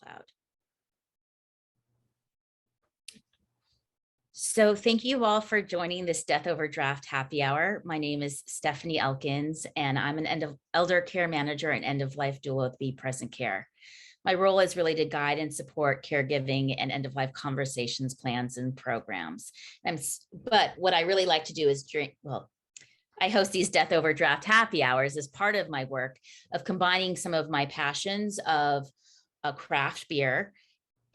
cloud. So thank you all for joining this Death Overdraft Happy Hour. My name is Stephanie Elkins, and I'm an elder care manager and end-of-life doula at Be Present Care. My role is really to guide and support caregiving and end-of-life conversations, plans, and programs. But what I really like to do is I host these Death Overdraft Happy Hours as part of my work of combining some of my passions of a craft beer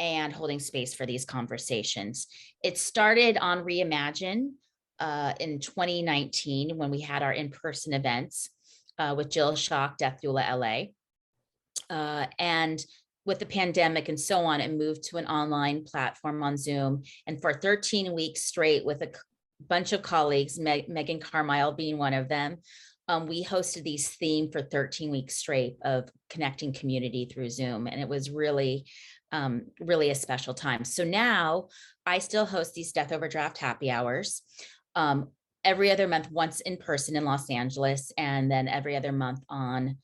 and holding space for these conversations. It started on Reimagine in 2019 when we had our in-person events with Jill Schock, Death Doula LA. And with the pandemic and so on, it moved to an online platform on Zoom. And for 13 weeks straight with a bunch of colleagues, Megan Carmile being one of them, we hosted these themes for 13 weeks straight of connecting community through Zoom. And it was really a special time. So now I still host these Death Overdraft Happy Hours every other month, once in person in Los Angeles, and then every other month on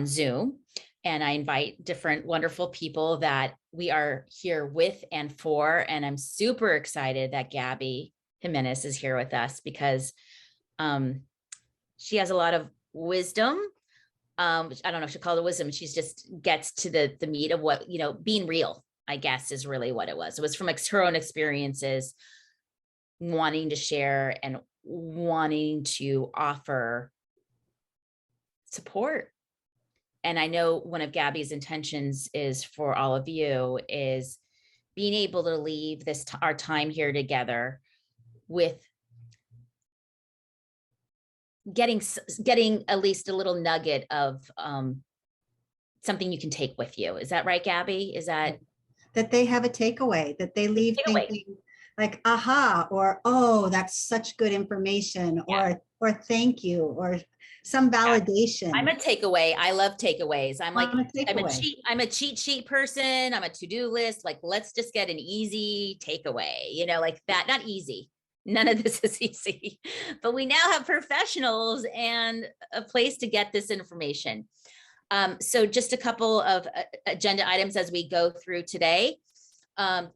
Zoom. And I invite different wonderful people that we are here with and for. And I'm super excited that Gabby Jimenez is here with us because she has a lot of wisdom. Which I don't know if she called it wisdom. She's just gets to the meat of what, being real, I guess, is really what it was. It was from her own experiences, wanting to share and wanting to offer support. And I know one of Gabby's intentions is for all of you is being able to leave our time here together with getting at least a little nugget of something you can take with you. Is that right, Gabby? Is that they have a takeaway, that they leave thinking like, aha, or, oh, that's such good information, yeah. or thank you, or some validation. I'm a takeaway. I love takeaways. I'm a cheat sheet person. I'm a to-do list. Like, let's just get an easy takeaway, like that, not easy. None of this is easy, but we now have professionals and a place to get this information. So just a couple of agenda items as we go through tonight. I'm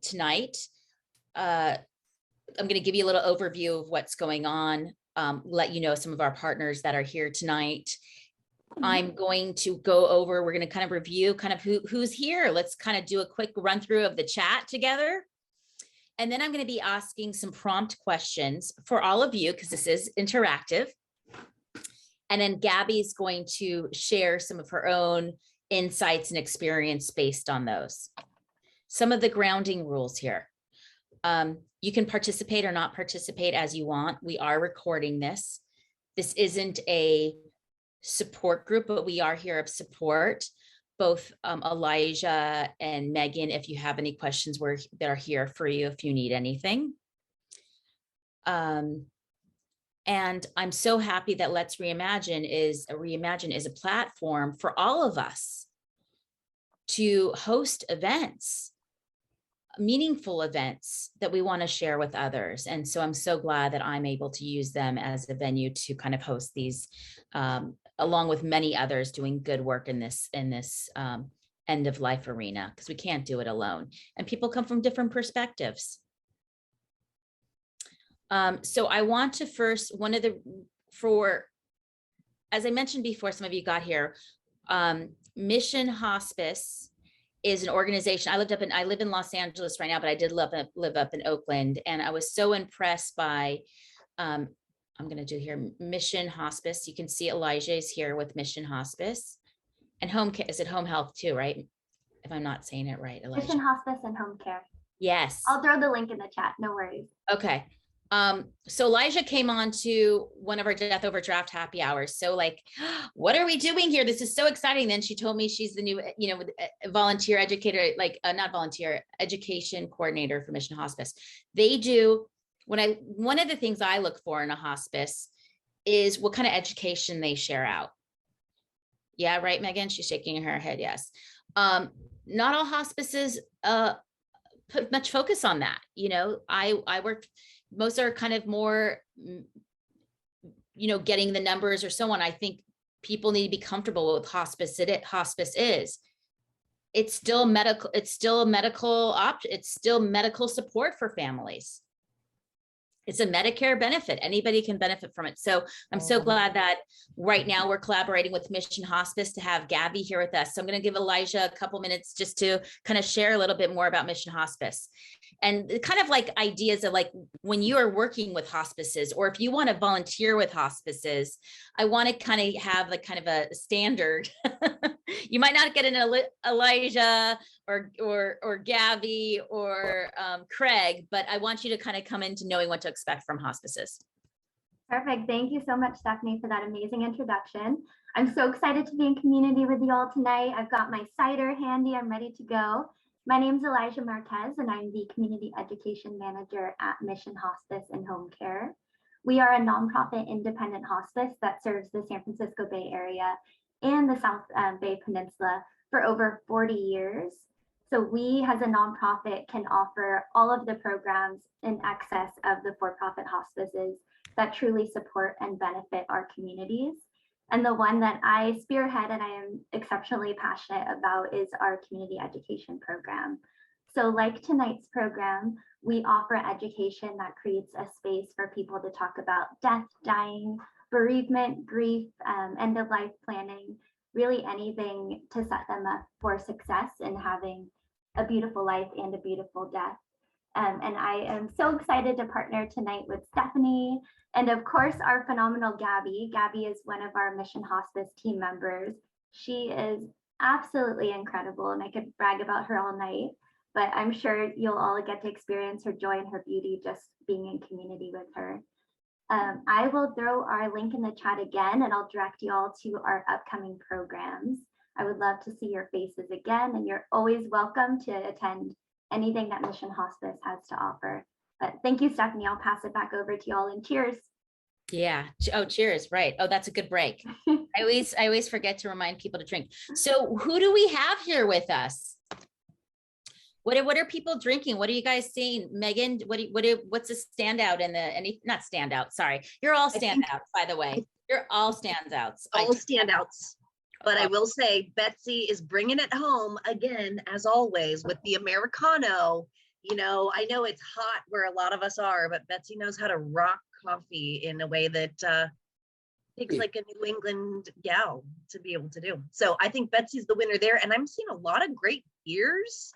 going to give you a little overview of what's going on, let you know some of our partners that are here tonight. I'm going to go over, we're going to kind of review who's here. Let's kind of do a quick run through of the chat together. And then I'm going to be asking some prompt questions for all of you because this is interactive. And then Gabby's going to share some of her own insights and experience based on those. Some of the grounding rules here. You can participate or not participate as you want. We are recording this. This isn't a support group, but we are here of support. Both Elijah and Megan, if you have any questions, they're here for you if you need anything. And I'm so happy that Let's Reimagine is a platform for all of us to host events, meaningful events that we want to share with others. And so I'm so glad that I'm able to use them as a venue to kind of host these along with many others doing good work in this end of life arena, because we can't do it alone. And people come from different perspectives. So I want to first, as I mentioned before, some of you got here, Mission Hospice is an organization. I live in Los Angeles right now, but I did live up in Oakland. And I was so impressed by, I'm going to do here, Mission Hospice. You can see Elijah is here with Mission Hospice. And home care, is it home health too, right? If I'm not saying it right, Elijah. Mission Hospice and home care. Yes. I'll throw the link in the chat, no worries. Okay. So Elijah came on to one of our Death Overdraft Happy Hours. So like, what are we doing here? This is so exciting. Then she told me she's the new, volunteer educator, not volunteer, education coordinator for Mission Hospice. They do, one of the things I look for in a hospice is what kind of education they share out. Yeah, right, Megan? She's shaking her head, yes. Not all hospices put much focus on that. I worked, most are kind of more, getting the numbers or so on. I think people need to be comfortable with hospice is. it's still medical, it's still a medical option, it's still medical support for families. It's a Medicare benefit. Anybody can benefit from it. So I'm so glad that right now we're collaborating with Mission Hospice to have Gabby here with us. So I'm going to give Elijah a couple minutes just to kind of share a little bit more about Mission Hospice and kind of like ideas of like when you are working with hospices, or if you want to volunteer with hospices, I want to kind of have like kind of a standard. You might not get an Elijah or Gabby or Craig, but I want you to kind of come into knowing what to expect from hospices. Perfect. Thank you so much, Stephanie, for that amazing introduction. I'm so excited to be in community with you all tonight. I've got my cider handy. I'm ready to go. My name is Elijah Marquez, and I'm the Community Education Manager at Mission Hospice and Home Care. We are a nonprofit independent hospice that serves the San Francisco Bay Area and the South Bay Peninsula for over 40 years. So we as a nonprofit can offer all of the programs in excess of the for-profit hospices that truly support and benefit our communities. And the one that I spearhead and I am exceptionally passionate about is our community education program. So like tonight's program, we offer education that creates a space for people to talk about death, dying, bereavement, grief, end of life planning, really anything to set them up for success in having a beautiful life and a beautiful death. And I am so excited to partner tonight with Stephanie and of course our phenomenal Gabby. Gabby is one of our Mission Hospice team members. She is absolutely incredible and I could brag about her all night, but I'm sure you'll all get to experience her joy and her beauty just being in community with her. I will throw our link in the chat again and I'll direct you all to our upcoming programs. I would love to see your faces again, and you're always welcome to attend anything that Mission Hospice has to offer. But thank you, Stephanie. I'll pass it back over to you all, and cheers. Yeah. Oh, cheers. Right. Oh, that's a good break. I always forget to remind people to drink. So who do we have here with us? What are people drinking? What are you guys seeing? Megan, what's a standout in the, not standout, sorry. You're all standouts, by the way. You're all standouts. All standouts. But I will say Betsy is bringing it home again, as always, with the Americano. You know, I know it's hot where a lot of us are, but Betsy knows how to rock coffee in a way that takes like a New England gal to be able to do. So I think Betsy's the winner there. And I'm seeing a lot of great beers.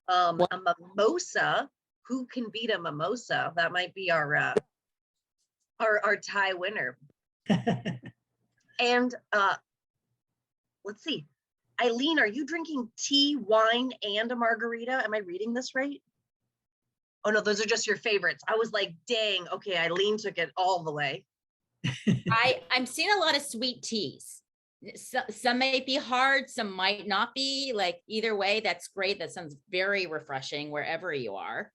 A mimosa. Who can beat a mimosa? That might be our tie winner. And let's see. Eileen, are you drinking tea, wine, and a margarita? Am I reading this right? Oh no, those are just your favorites. I was like, dang, okay, Eileen took it all the way. I'm seeing a lot of sweet teas. Some may be hard, some might not be. Like either way, that's great. That sounds very refreshing wherever you are.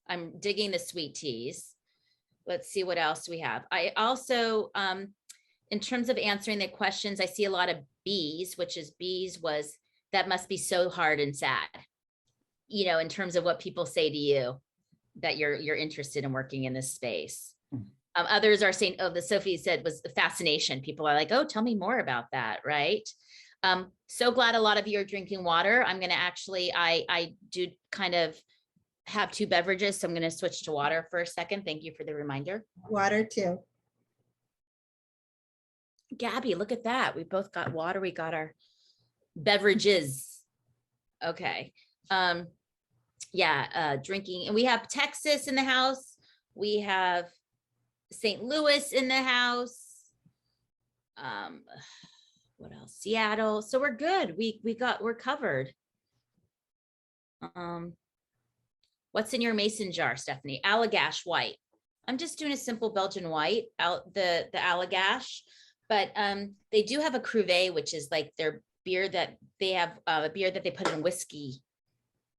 I'm digging the sweet teas. Let's see what else we have. I also, in terms of answering the questions, I see a lot of B's, that must be so hard and sad. You know, in terms of what people say to you, that you're interested in working in this space. Others are saying, oh, the Sophie said was the fascination. People are like, oh, tell me more about that, right? So glad a lot of you are drinking water. I'm going to actually, I do kind of have two beverages, so I'm going to switch to water for a second. Thank you for the reminder. Water too. Gabby, look at that. We both got water. We got our beverages. Okay. Drinking. And we have Texas in the house. We have St. Louis in the house. What else? Seattle. So we're good. We're covered. What's in your mason jar, Stephanie? Allagash white. I'm just doing a simple Belgian white, the Allagash, but they do have a cuvee, which is like their beer that they have, a beer that they put in whiskey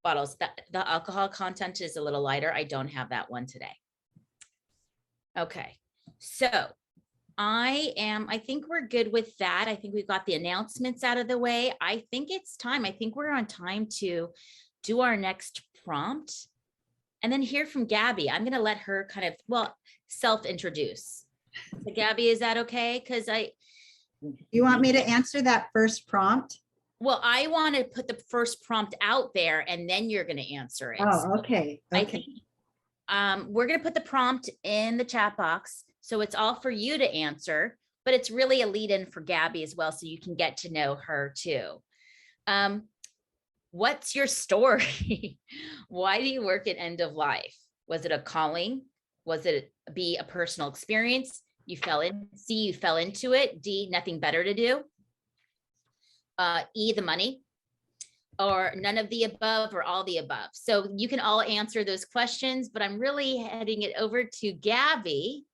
bottles. The alcohol content is a little lighter. I don't have that one today. Okay, so I think we're good with that. I think we've got the announcements out of the way. I think it's time. I think we're on time to do our next prompt and then hear from Gabby. I'm going to let her kind of, self-introduce. So Gabby, is that okay? Because You want me to answer that first prompt? Well, I want to put the first prompt out there and then you're going to answer it. Oh, okay. I Okay. think we're going to put the prompt in the chat box. So it's all for you to answer, but it's really a lead in for Gabby as well. So you can get to know her too. What's your story? Why do you work at end of life? Was it a calling? Was it B, a personal experience? You fell in, C, you fell into it. D, nothing better to do. E, the money, or none of the above, or all the above. So you can all answer those questions, but I'm really heading it over to Gabby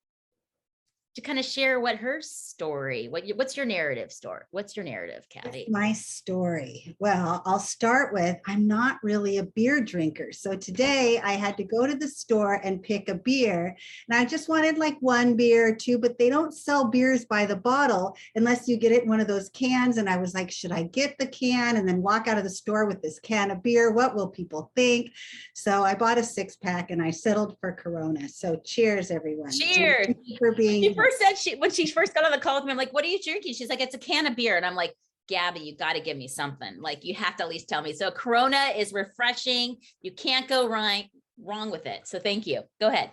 to kind of share what her story, what's your narrative story? What's your narrative, Gabby? My story. Well, I'll start with, I'm not really a beer drinker. So today I had to go to the store and pick a beer. And I just wanted like one beer or two, but they don't sell beers by the bottle unless you get it in one of those cans. And I was like, should I get the can and then walk out of the store with this can of beer? What will people think? So I bought a 6-pack and I settled for Corona. So cheers, everyone. Cheers. Thank you for being She first said when she first got on the call with me, I'm like, what are you drinking? She's like, it's a can of beer. And I'm like, Gabby, you got to give me something. Like, you have to at least tell me. So Corona is refreshing. You can't go wrong with it. So thank you. Go ahead.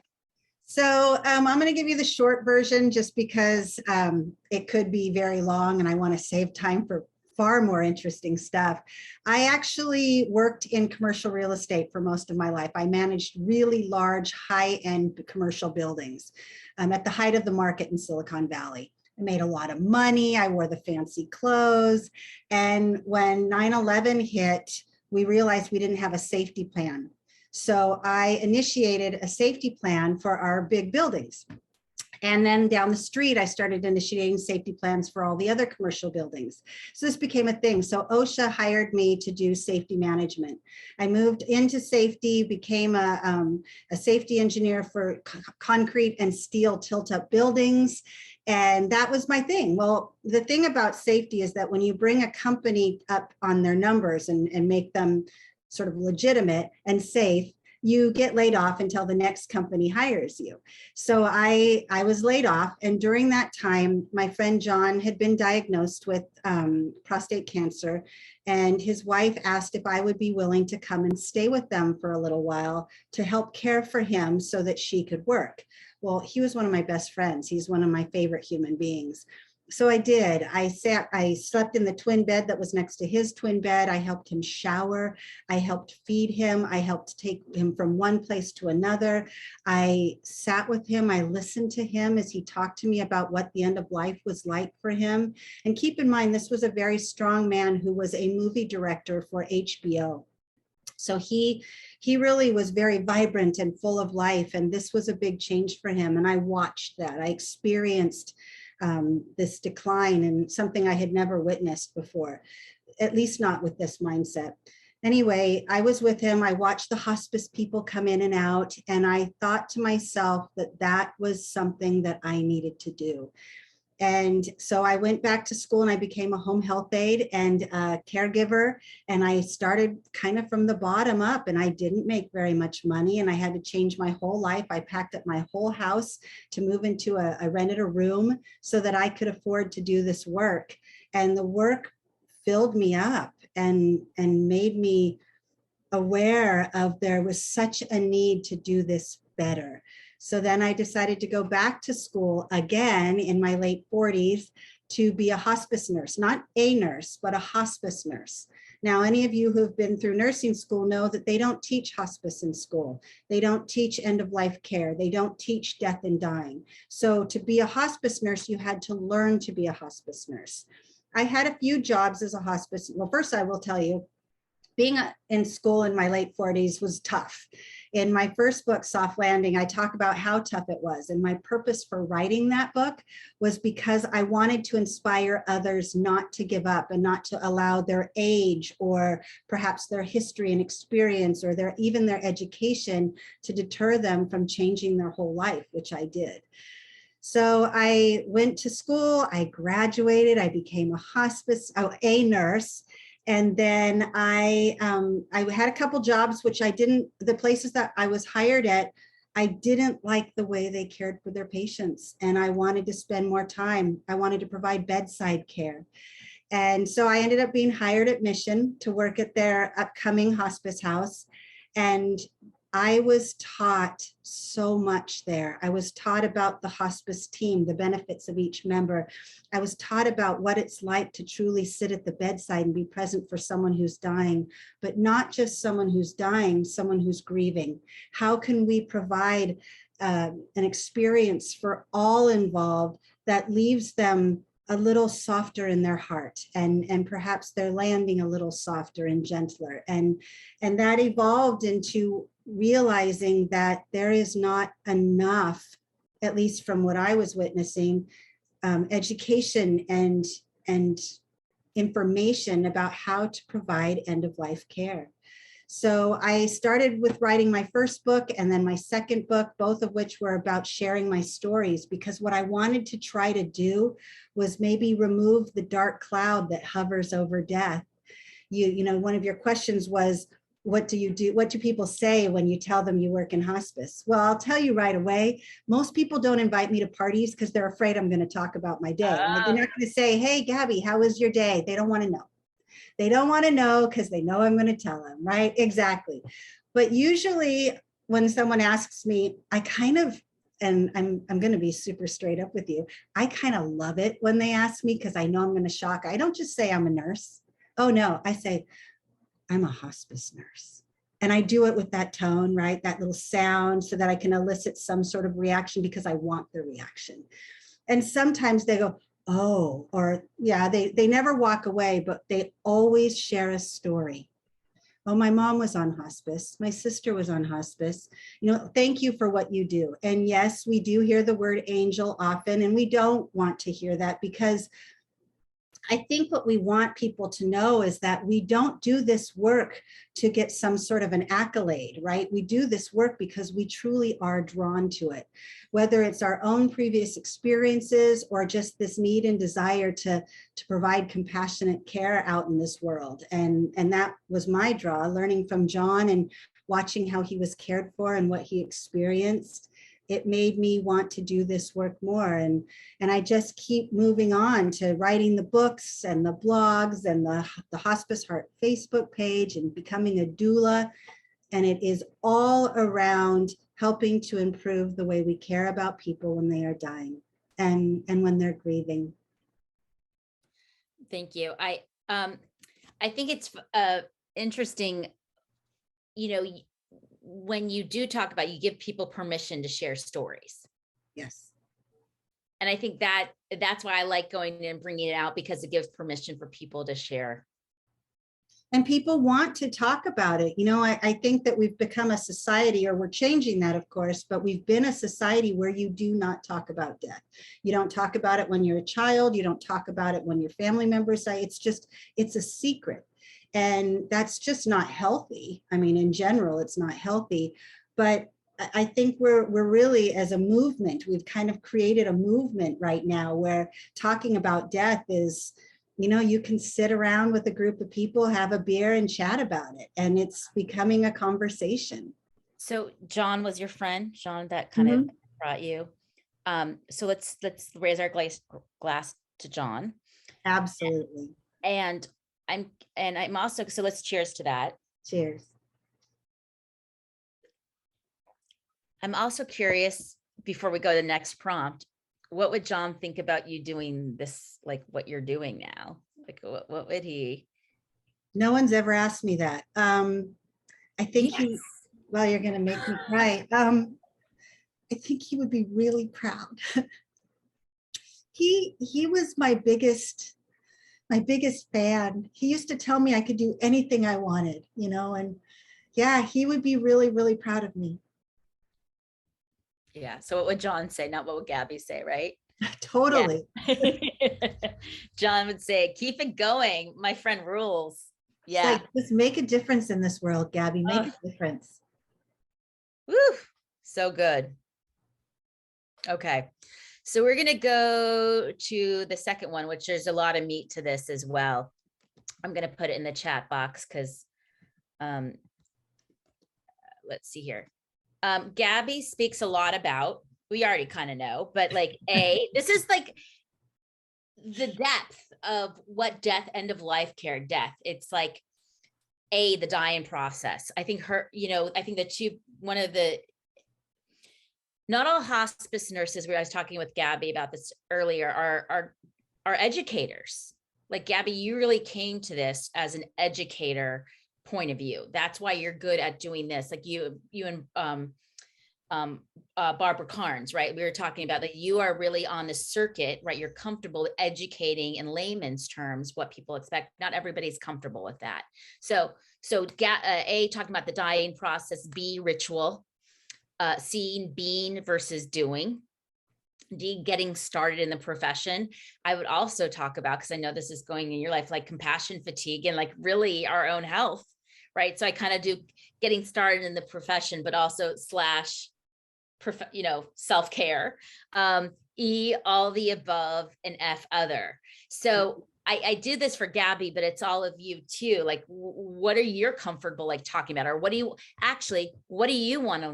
So I'm going to give you the short version just because it could be very long and I want to save time for far more interesting stuff. I actually worked in commercial real estate for most of my life. I managed really large, high-end commercial buildings at the height of the market in Silicon Valley. I made a lot of money. I wore the fancy clothes. And when 9/11 hit, we realized we didn't have a safety plan. So I initiated a safety plan for our big buildings. And then down the street, I started initiating safety plans for all the other commercial buildings. So this became a thing. So OSHA hired me to do safety management. I moved into safety, became a safety engineer for concrete and steel tilt-up buildings. And that was my thing. Well, the thing about safety is that when you bring a company up on their numbers and make them sort of legitimate and safe, you get laid off until the next company hires you. So I was laid off. And during that time, my friend John had been diagnosed with prostate cancer. And his wife asked if I would be willing to come and stay with them for a little while to help care for him so that she could work. Well, he was one of my best friends. He's one of my favorite human beings. So I did. I slept in the twin bed that was next to his twin bed. I helped him shower. I helped feed him. I helped take him from one place to another. I sat with him. I listened to him as he talked to me about what the end of life was like for him. And keep in mind, this was a very strong man who was a movie director for HBO. So he really was very vibrant and full of life. And this was a big change for him. And I watched that. I experienced this decline and something I had never witnessed before, at least not with this mindset. Anyway, I was with him. I watched the hospice people come in and out. And I thought to myself that that was something that I needed to do. And so I went back to school and I became a home health aide and a caregiver. And I started kind of from the bottom up, and I didn't make very much money and I had to change my whole life. I packed up my whole house to move into I rented a room so that I could afford to do this work. And the work filled me up and made me aware of there was such a need to do this better. So then I decided to go back to school again in my late 40s to be a hospice nurse, not a nurse, but a hospice nurse. Now, any of you who have been through nursing school know that they don't teach hospice in school. They don't teach end-of-life care. They don't teach death and dying. So to be a hospice nurse, you had to learn to be a hospice nurse. I had a few jobs as a hospice. Well, first I will tell you, being in school in my late 40s was tough. In my first book, Soft Landing, I talk about how tough it was. And my purpose for writing that book was because I wanted to inspire others not to give up and not to allow their age or perhaps their history and experience or even their education to deter them from changing their whole life, which I did. So I went to school, I graduated, I became a nurse. And then I had a couple jobs, which the places that I was hired at, I didn't like the way they cared for their patients. And I wanted to spend more time. I wanted to provide bedside care. And so I ended up being hired at Mission to work at their upcoming hospice house. And I was taught so much there. I was taught about the hospice team, the benefits of each member. I was taught about what it's like to truly sit at the bedside and be present for someone who's dying, but not just someone who's dying, someone who's grieving. How can we provide an experience for all involved that leaves them a little softer in their heart, and perhaps they're landing a little softer and gentler. And that evolved into realizing that there is not enough, at least from what I was witnessing, education and information about how to provide end-of-life care. So I started with writing my first book and then my second book, both of which were about sharing my stories, because what I wanted to try to do was maybe remove the dark cloud that hovers over death. You know, one of your questions was, what do you do? What do people say when you tell them you work in hospice? Well, I'll tell you right away, most people don't invite me to parties because they're afraid I'm going to talk about my day. They're not going to say, hey, Gabby, how was your day? They don't want to know. They don't want to know because they know I'm going to tell them, right? Exactly. But usually when someone asks me, I kind of, and I'm going to be super straight up with you, I kind of love it when they ask me because I know I'm going to shock. I don't just say I'm a nurse. Oh no, I say I'm a hospice nurse. And I do it with that tone, right? That little sound so that I can elicit some sort of reaction because I want the reaction. And sometimes they go, oh, or yeah, they never walk away, but they always share a story. Oh, my mom was on hospice. My sister was on hospice. You know, thank you for what you do. And yes, we do hear the word angel often, and we don't want to hear that because I think what we want people to know is that we don't do this work to get some sort of an accolade, right? We do this work because we truly are drawn to it, whether it's our own previous experiences or just this need and desire to provide compassionate care out in this world. And that was my draw, learning from John and watching how he was cared for and what he experienced. It made me want to do this work more. And I just keep moving on to writing the books and the blogs and the Hospice Heart Facebook page and becoming a doula. And it is all around helping to improve the way we care about people when they are dying and when they're grieving. Thank you. I think it's interesting, you know, when you do talk about, you give people permission to share stories. Yes. And I think that's why I like going in and bringing it out, because it gives permission for people to share. And people want to talk about it. You know, I think that we've become a society, or we're changing that, of course, but we've been a society where you do not talk about death. You don't talk about it when you're a child. You don't talk about it when your family members die. It's a secret. And that's just not healthy. I mean, in general, it's not healthy. But I think we're really, as a movement, we've kind of created a movement right now where talking about death is, you know, you can sit around with a group of people, have a beer and chat about it. And it's becoming a conversation. So John was your friend, John, that kind of brought you. So let's raise our glass to John. Absolutely. And I'm also, so let's cheers to that. Cheers. I'm also curious, before we go to the next prompt, what would John think about you doing this, like what you're doing now? Like, what would he? No one's ever asked me that. I think Yes. well, you're going to make me cry. I think he would be really proud. He was my biggest fan. He used to tell me I could do anything I wanted, you know, and yeah, he would be really, really proud of me. Yeah. So what would John say? Not what would Gabby say, right? Totally. Yeah. John would say, keep it going. My friend rules. Yeah. Like, just make a difference in this world, Gabby. Make a difference. Woo. So good. Okay. So we're going to go to the second one, which there's a lot of meat to this as well. I'm going to put it in the chat box because let's see here. Gabby speaks a lot about, we already kind of know, but like this is like, the depth of what death, end of life care, death. It's like the dying process. I think I think one of the, not all hospice nurses, where I was talking with Gabby about this earlier, are educators. Like Gabby, you really came to this as an educator point of view. That's why you're good at doing this. Like you and Barbara Carnes, right? We were talking about that you are really on the circuit, right? You're comfortable educating in layman's terms what people expect. Not everybody's comfortable with that. So A, talking about the dying process, B, ritual, C, being versus doing, D, getting started in the profession. I would also talk about, because I know this is going in your life, like compassion fatigue and like really our own health, right? So I kind of do getting started in the profession, but also slash self-care, E, all the above, and F, other. So I did this for Gabby, but it's all of you too. Like, what are you comfortable like talking about, or what do you want to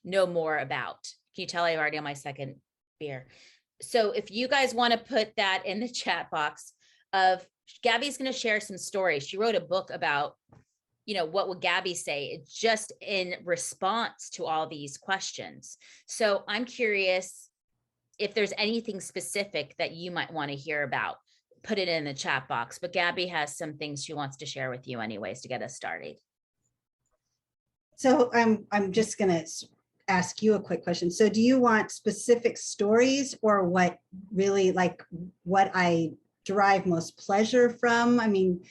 know more about? Can you tell I'm already on my second beer? So if you guys want to put that in the chat box, of Gabby's going to share some stories. She wrote a book about, what would Gabby say? It's just in response to all these questions. So I'm curious if there's anything specific that you might want to hear about, put it in the chat box. But Gabby has some things she wants to share with you anyways to get us started. So I'm just going to ask you a quick question. So do you want specific stories, or what really, like, what I derive most pleasure from? I mean,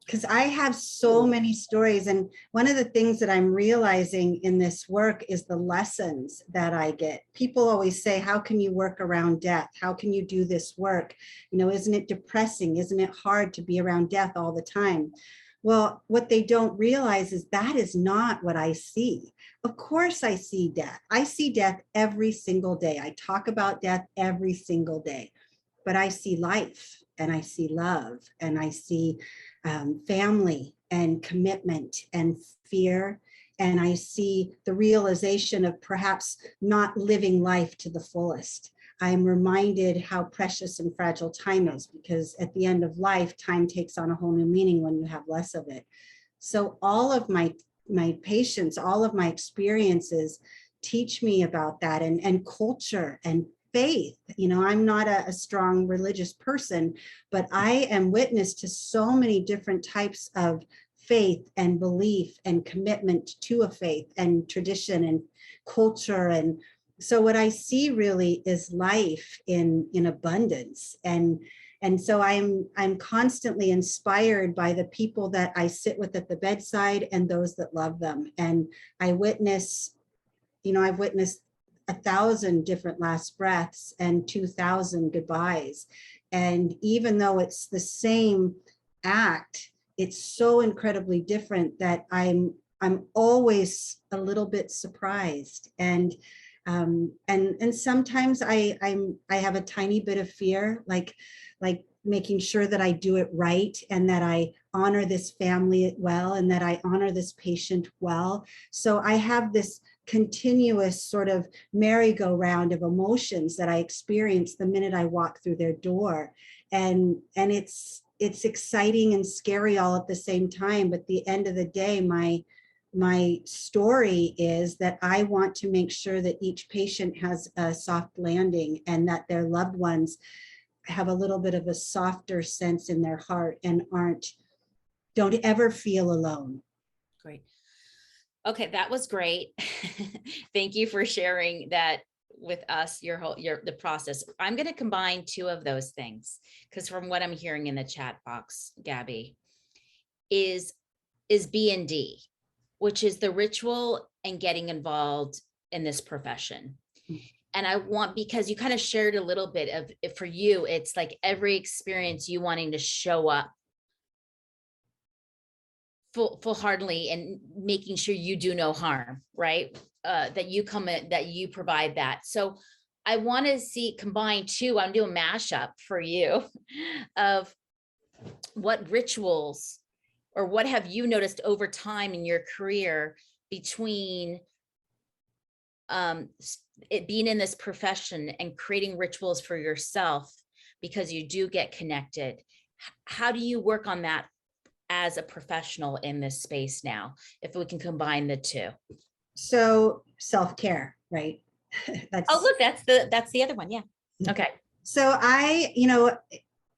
because I have so many stories. And one of the things that I'm realizing in this work is the lessons that I get. People always say, how can you work around death? How can you do this work? Isn't it depressing? Isn't it hard to be around death all the time? Well, what they don't realize is that is not what I see. Of course, I see death. I see death every single day. I talk about death every single day, but I see life, and I see love, and I see family and commitment and fear. And I see the realization of perhaps not living life to the fullest. I'm reminded how precious and fragile time is, because at the end of life, time takes on a whole new meaning when you have less of it. So all of my patients, all of my experiences teach me about that, and culture and faith. I'm not a strong religious person, but I am witness to so many different types of faith and belief and commitment to a faith and tradition and culture. And so what I see really is life in abundance. And so I'm constantly inspired by the people that I sit with at the bedside and those that love them. And I witness, I've witnessed 1,000 different last breaths and 2,000 goodbyes. And even though it's the same act, it's so incredibly different that I'm always a little bit surprised. And sometimes I have a tiny bit of fear, like making sure that I do it right, and that I honor this family well, and that I honor this patient well. So I have this continuous sort of merry-go-round of emotions that I experience the minute I walk through their door. And it's exciting and scary all at the same time. But at the end of the day, my story is that I want to make sure that each patient has a soft landing, and that their loved ones have a little bit of a softer sense in their heart and don't ever feel alone. Great. Okay, that was great. Thank you for sharing that with us, the process. I'm going to combine two of those things, because from what I'm hearing in the chat box, Gabby, is B and D, which is the ritual and getting involved in this profession. And I want, because you kind of shared a little bit of, for you, it's like every experience you wanting to show up full-heartedly and making sure you do no harm, right? That you come in, that you provide that. So I want to combine two. I'm doing a mashup for you of what rituals, or what have you noticed over time in your career between it being in this profession and creating rituals for yourself, because you do get connected. How do you work on that as a professional in this space now, if we can combine the two? So self-care, right? Oh, look, that's the other one. Yeah. Okay. So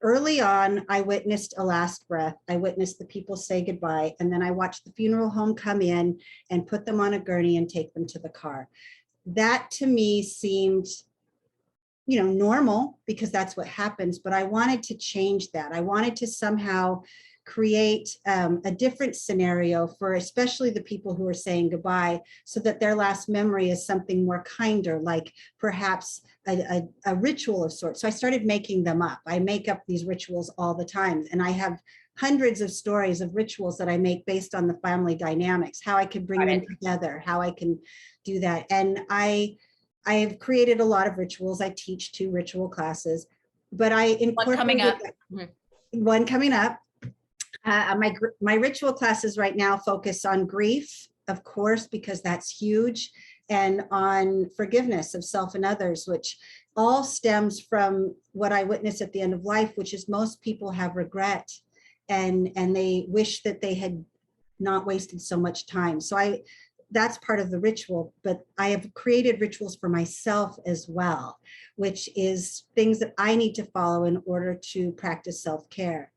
early on, I witnessed a last breath. I witnessed the people say goodbye. And then I watched the funeral home come in and put them on a gurney and take them to the car. That to me seemed, normal, because that's what happens. But I wanted to change that. I wanted to somehow create a different scenario for especially the people who are saying goodbye, so that their last memory is something more kinder, like perhaps a ritual of sorts. So I started making them up. I make up these rituals all the time. And I have hundreds of stories of rituals that I make based on the family dynamics, how I can bring them together, how I can do that. And I have created a lot of rituals. I teach 2 ritual classes, but I incorporated one coming up. My ritual classes right now focus on grief, of course, because that's huge, and on forgiveness of self and others, which all stems from what I witnessed at the end of life, which is most people have regret, and they wish that they had not wasted so much time. So that's part of the ritual, but I have created rituals for myself as well, which is things that I need to follow in order to practice self-care.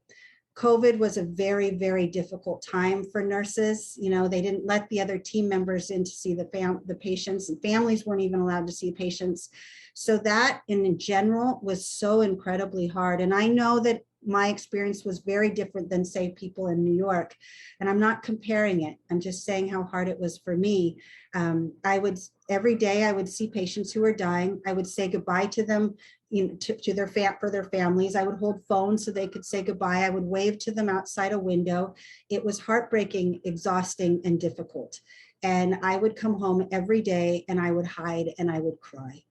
COVID was a very, very difficult time for nurses. They didn't let the other team members in to see the patients, and families weren't even allowed to see patients. So that in general was so incredibly hard. And I know that my experience was very different than, say, people in New York. And I'm not comparing it. I'm just saying how hard it was for me. Every day I would see patients who were dying. I would say goodbye to them, for their families. I would hold phones so they could say goodbye. I would wave to them outside a window. It was heartbreaking, exhausting, and difficult. And I would come home every day and I would hide and I would cry.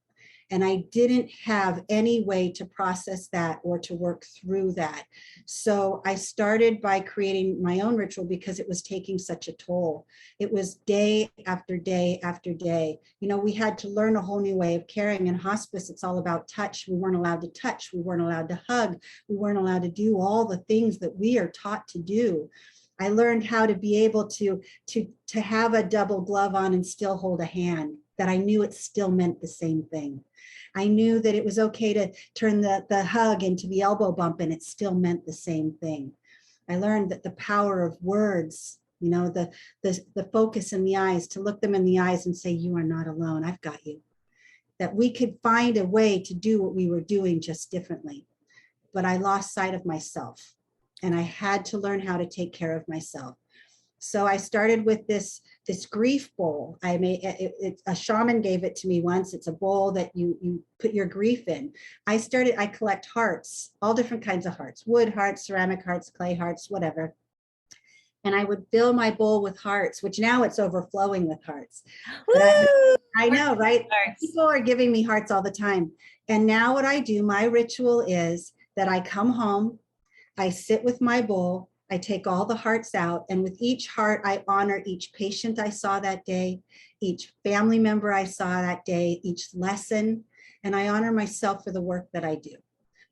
And I didn't have any way to process that or to work through that. So I started by creating my own ritual because it was taking such a toll. It was day after day after day. We had to learn a whole new way of caring. In hospice, it's all about touch. We weren't allowed to touch. We weren't allowed to hug. We weren't allowed to do all the things that we are taught to do. I learned how to be able to have a double glove on and still hold a hand, that I knew it still meant the same thing. I knew that it was okay to turn the hug into the elbow bump and it still meant the same thing. I learned that the power of words, the focus in the eyes, to look them in the eyes and say, you are not alone, I've got you. That we could find a way to do what we were doing just differently. But I lost sight of myself and I had to learn how to take care of myself. So I started with this grief bowl. I made it, a shaman gave it to me once. It's a bowl that you put your grief in. I collect hearts, all different kinds of hearts, wood hearts, ceramic hearts, clay hearts, whatever. And I would fill my bowl with hearts, which now it's overflowing with hearts. But I know, right? People are giving me hearts all the time. And now what I do, my ritual is that I come home, I sit with my bowl, I take all the hearts out, and with each heart, I honor each patient I saw that day, each family member I saw that day, each lesson, and I honor myself for the work that I do,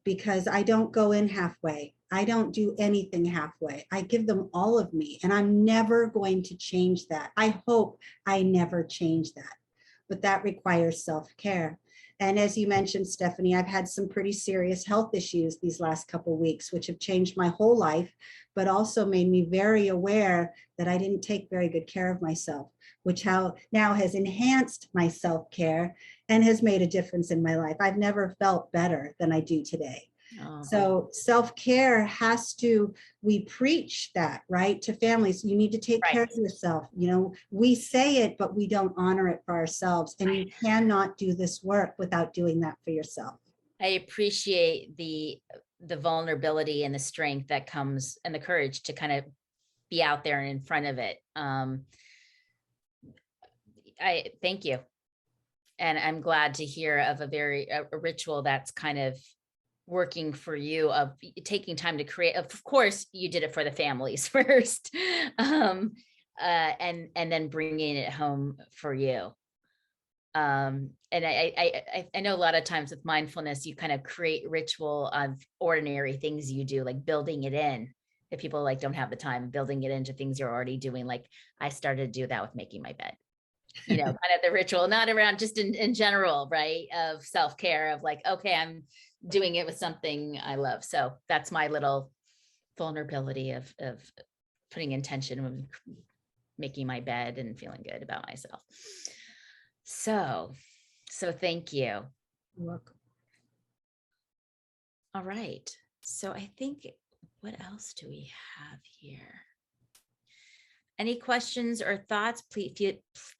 because I don't go in halfway. I don't do anything halfway. I give them all of me, and I'm never going to change that. I hope I never change that, but that requires self-care. And as you mentioned, Stephanie, I've had some pretty serious health issues these last couple of weeks, which have changed my whole life, but also made me very aware that I didn't take very good care of myself, which now has enhanced my self-care and has made a difference in my life. I've never felt better than I do today. Oh. So self-care we preach that, right, to families. You need to take care of yourself. We say it, but we don't honor it for ourselves. And you cannot do this work without doing that for yourself. I appreciate the vulnerability and the strength that comes, and the courage to kind of be out there and in front of it. I thank you. And I'm glad to hear of a ritual that's kind of working for you, of taking time to create. Of course, you did it for the families first, and then bringing it home for you. And I know a lot of times with mindfulness, you kind of create ritual of ordinary things you do, like building it in. If people like don't have the time, building it into things you're already doing. Like I started to do that with making my bed, kind of the ritual, not around just in general, right? Of self-care of like, okay, I'm doing it with something I love. So that's my little vulnerability of putting intention of making my bed and feeling good about myself. So thank you. You're welcome. All right. So I think, what else do we have here? Any questions or thoughts? Please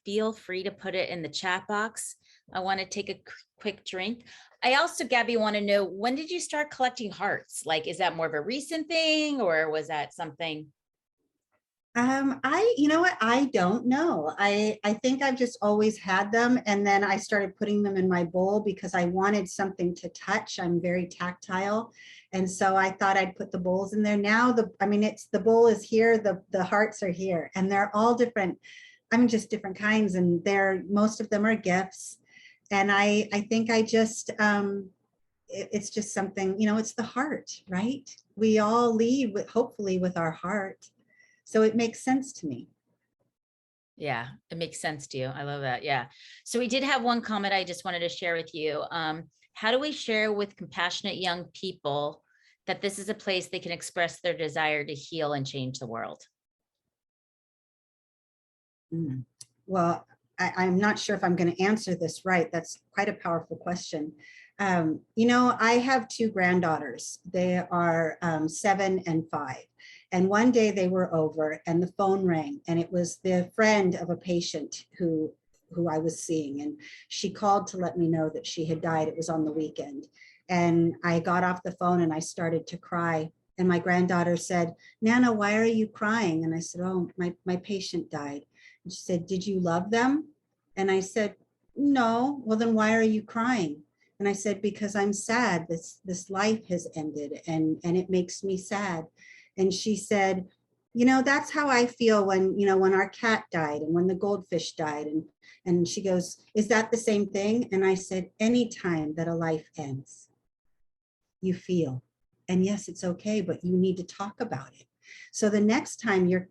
feel free to put it in the chat box. I want to take a quick drink. I also, Gabby, want to know, when did you start collecting hearts? Like, is that more of a recent thing or was that something? You know what? I don't know. I think I've just always had them. And then I started putting them in my bowl because I wanted something to touch. I'm very tactile. And so I thought I'd put the bowls in there. Now the bowl is here. The hearts are here and they're all different. Just different kinds. And most of them are gifts. And I think I just, it's just something, it's the heart, right? We all lead hopefully with our heart. So it makes sense to me. Yeah, it makes sense to you. I love that. Yeah. So we did have one comment I just wanted to share with you. How do we share with compassionate young people that this is a place they can express their desire to heal and change the world? Well, I'm not sure if I'm going to answer this right. That's quite a powerful question. I have two granddaughters. They are 7 and 5. And one day they were over and the phone rang and it was the friend of a patient who I was seeing. And she called to let me know that she had died. It was on the weekend. And I got off the phone and I started to cry. And my granddaughter said, "Nana, why are you crying?" And I said, "Oh, my patient died." And she said, "Did you love them?" And I said, "No." "Well, then why are you crying?" And I said, "Because I'm sad. This life has ended and it makes me sad." And she said, "That's how I feel when our cat died and when the goldfish died." And she goes, "Is that the same thing?" And I said, "Anytime that a life ends, you feel. And yes, it's okay, but you need to talk about it. So the next time your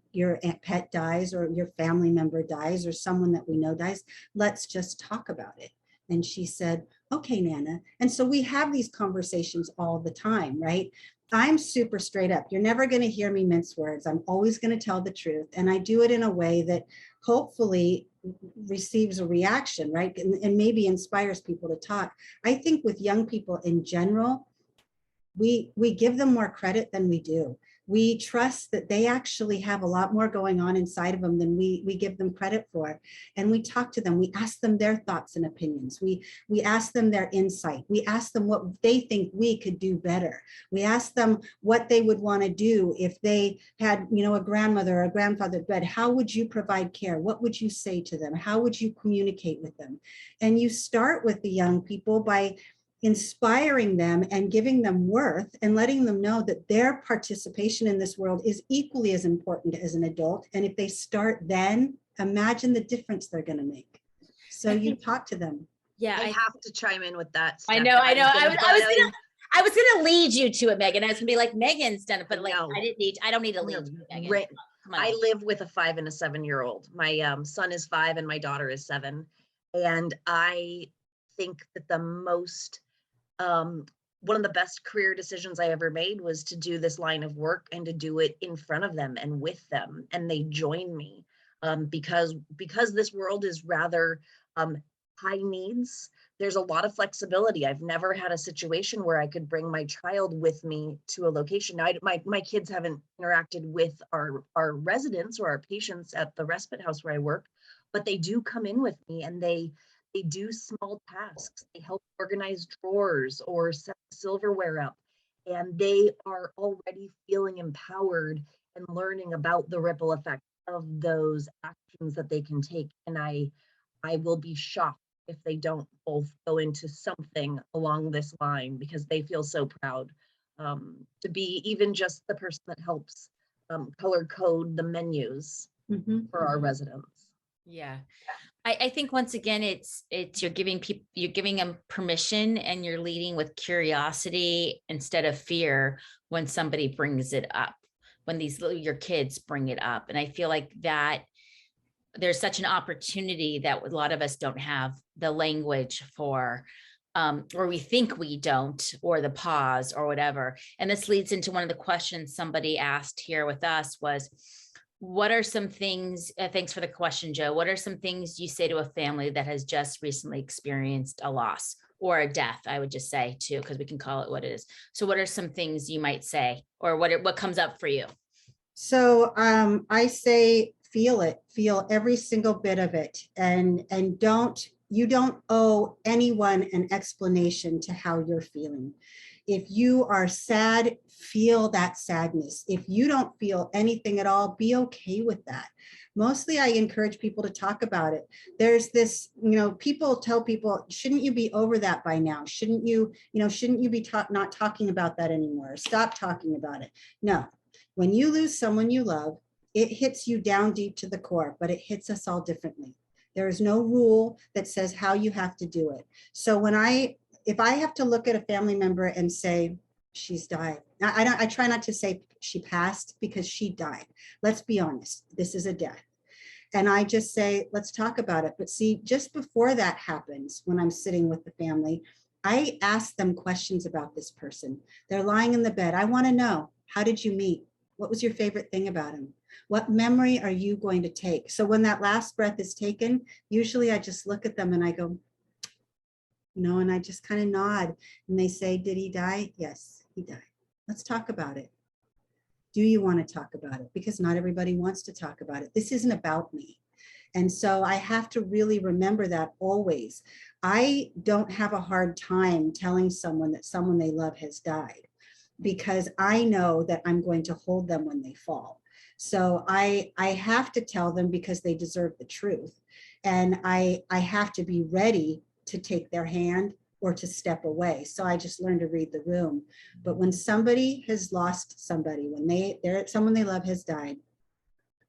pet dies or your family member dies or someone that we know dies, let's just talk about it." And she said, "Okay, Nana." And so we have these conversations all the time, right? I'm super straight up. You're never going to hear me mince words. I'm always going to tell the truth. And I do it in a way that hopefully receives a reaction, right? And maybe inspires people to talk. I think with young people in general, we give them more credit than we do. We trust that they actually have a lot more going on inside of them than we give them credit for. And we talk to them, we ask them their thoughts and opinions. We ask them their insight. We ask them what they think we could do better. We ask them what they would want to do if they had, a grandmother or a grandfather dead. How would you provide care? What would you say to them? How would you communicate with them? And you start with the young people by inspiring them and giving them worth and letting them know that their participation in this world is equally as important as an adult. And if they start then, imagine the difference they're going to make. So you talk to them. Yeah, I have to chime in with that. I know. I was gonna lead you to it, Megan. I was gonna be like, Megan's done it, but like I don't need to lead you, Megan. I live with a 5 and a 7-year-old. My son is 5 and my daughter is 7. And I think that the most one of the best career decisions I ever made was to do this line of work and to do it in front of them and with them. And they join me because this world is rather high needs. There's a lot of flexibility. I've never had a situation where I could bring my child with me to a location. Now, my kids haven't interacted with our residents or our patients at the respite house where I work, but they do come in with me and they do small tasks. They help organize drawers or set silverware up. And they are already feeling empowered and learning about the ripple effect of those actions that they can take. And I will be shocked if they don't both go into something along this line, because they feel so proud to be even just the person that helps color code the menus for our residents. Yeah. I think once again, it's you're giving them permission, and you're leading with curiosity instead of fear when somebody brings it up, when your kids bring it up. And I feel like that there's such an opportunity that a lot of us don't have the language for, or we think we don't, or the pause or whatever. And this leads into one of the questions somebody asked here with us was, what are some things, thanks for the question, Joe. What are some things you say to a family that has just recently experienced a loss or a death? I would just say too, because we can call it what it is. So what are some things you might say, or what comes up for you? So I say, feel it, feel every single bit of it. And you don't owe anyone an explanation to how you're feeling. If you are sad, feel that sadness. If you don't feel anything at all, be okay with that. Mostly I encourage people to talk about it. There's this, people tell people, shouldn't you be over that by now? Shouldn't you be not talking about that anymore? Stop talking about it. No, when you lose someone you love, it hits you down deep to the core, but it hits us all differently. There is no rule that says how you have to do it. So if I have to look at a family member and say, she's died. I try not to say she passed, because she died. Let's be honest, this is a death. And I just say, let's talk about it. But see, just before that happens, when I'm sitting with the family, I ask them questions about this person. They're lying in the bed. I want to know, how did you meet? What was your favorite thing about him? What memory are you going to take? So when that last breath is taken, usually I just look at them and I go, and I just kind of nod, and they say, did he die? Yes, he died. Let's talk about it. Do you want to talk about it? Because not everybody wants to talk about it. This isn't about me. And so I have to really remember that always. I don't have a hard time telling someone that someone they love has died, because I know that I'm going to hold them when they fall. So I have to tell them, because they deserve the truth. And I have to be ready to take their hand or to step away. So I just learned to read the room. But when somebody has lost somebody, when someone they love has died,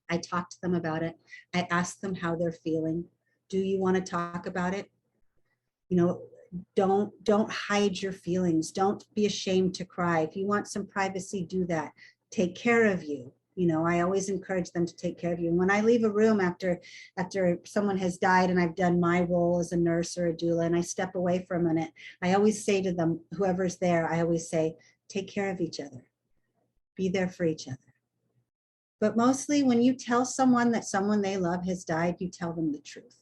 I talk to them about it. I ask them how they're feeling. Do you want to talk about it? Don't hide your feelings. Don't be ashamed to cry. If you want some privacy, do that. Take care of you. I always encourage them to take care of you. And when I leave a room after someone has died and I've done my role as a nurse or a doula, and I step away for a minute, I always say to them, whoever's there, I always say, take care of each other. Be there for each other. But mostly when you tell someone that someone they love has died, you tell them the truth.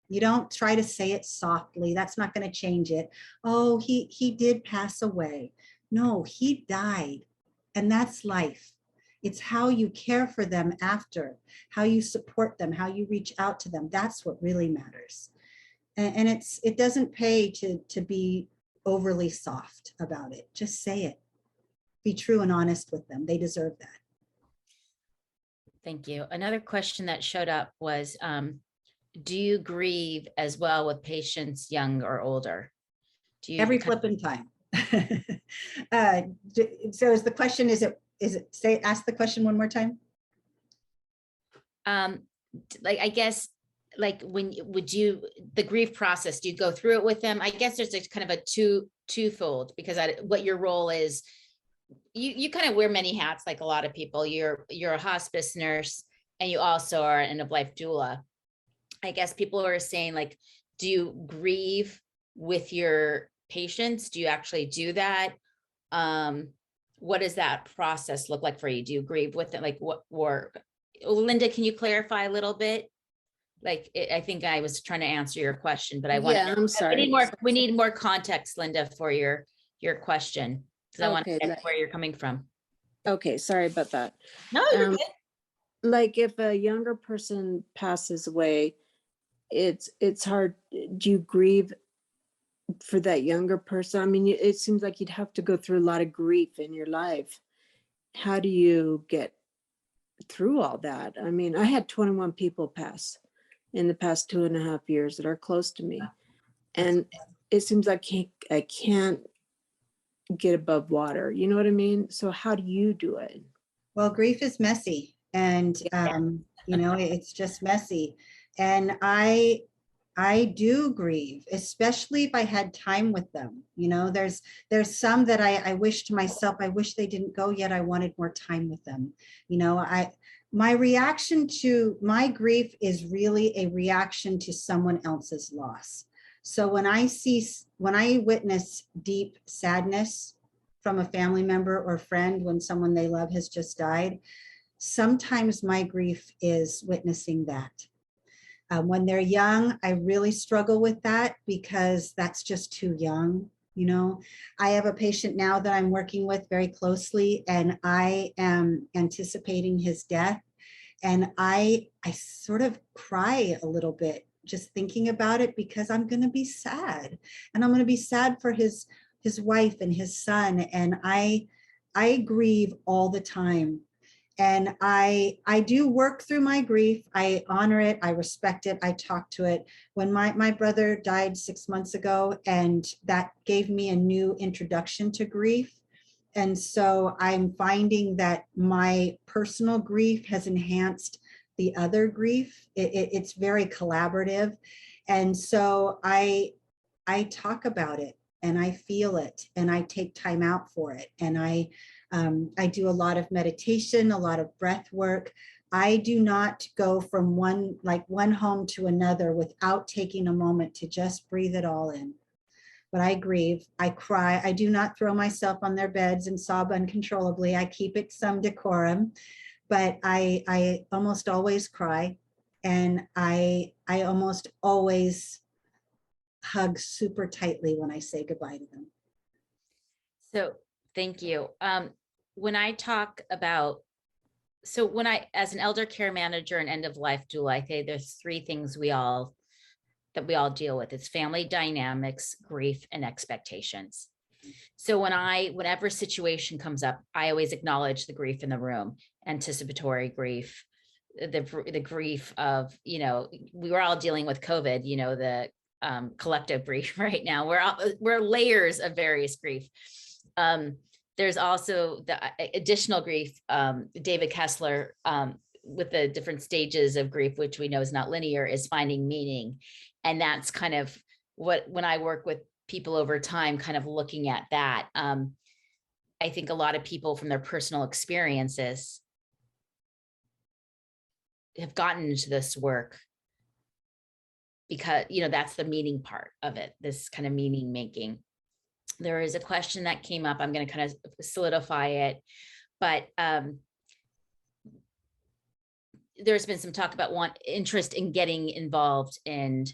You don't try to say it softly. That's not going to change it. Oh, he did pass away. No, he died. And that's life. It's how you care for them after, how you support them, how you reach out to them. That's what really matters. And it doesn't pay to be overly soft about it. Just say it. Be true and honest with them. They deserve that. Thank you. Another question that showed up was, do you grieve as well with patients young or older? Do you every flipping time? So is the question, ask the question one more time. I guess, the grief process, do you go through it with them? I guess there's kind of a twofold, because what your role is, you kind of wear many hats, like a lot of people. You're a hospice nurse, and you also are an end-of-life doula. I guess people are saying, do you grieve with your patients? Do you actually do that? What does that process look like for you? Do you grieve with it? Linda, can you clarify a little bit? I think I was trying to answer your question, but I'm sorry. We need more context, Linda, for your question, because I want to get where you're coming from. Okay, sorry about that. No, you're good. If a younger person passes away, it's hard. Do you grieve for that younger person? I mean, it seems like you'd have to go through a lot of grief in your life. How do you get through all that? I mean, I had 21 people pass in the past 2.5 years that are close to me. And it seems like I can't get above water. You know what I mean? So how do you do it? Well, grief is messy, and it's just messy. And I I do grieve, especially if I had time with them. You know, there's some that I wish to myself, I wish they didn't go yet. I wanted more time with them. You know, my reaction to my grief is really a reaction to someone else's loss. So when I witness deep sadness from a family member or friend when someone they love has just died, sometimes my grief is witnessing that. When they're young, I really struggle with that because that's just too young. You know, I have a patient now that I'm working with very closely, and I am anticipating his death. And I sort of cry a little bit just thinking about it because I'm going to be sad, and I'm going to be sad for his wife and his son. And I grieve all the time. And I do work through my grief. I honor it. I respect it. I talk to it. When my brother died 6 months ago, and that gave me a new introduction to grief. And so I'm finding that my personal grief has enhanced the other grief. It's very collaborative. And so I talk about it, and I feel it, and I take time out for it. And I do a lot of meditation, a lot of breath work. I do not go from one home to another without taking a moment to just breathe it all in. But I grieve, I cry. I do not throw myself on their beds and sob uncontrollably. I keep it some decorum, but I almost always cry, and I almost always hug super tightly when I say goodbye to them. So thank you. When I talk about, as an elder care manager and end of life doula, I say there's three things we all deal with. It's family dynamics, grief, and expectations. So whenever situation comes up, I always acknowledge the grief in the room, anticipatory grief, the grief of, you know, we were all dealing with COVID, you know, the collective grief right now. We're layers of various grief. There's also the additional grief, David Kessler, with the different stages of grief, which we know is not linear, is finding meaning. And that's kind of when I work with people over time, kind of looking at that. I think a lot of people from their personal experiences have gotten into this work because, you know, that's the meaning part of it, this kind of meaning making. There is a question that came up. I'm going to kind of solidify it, but there's been some talk about interest in getting involved in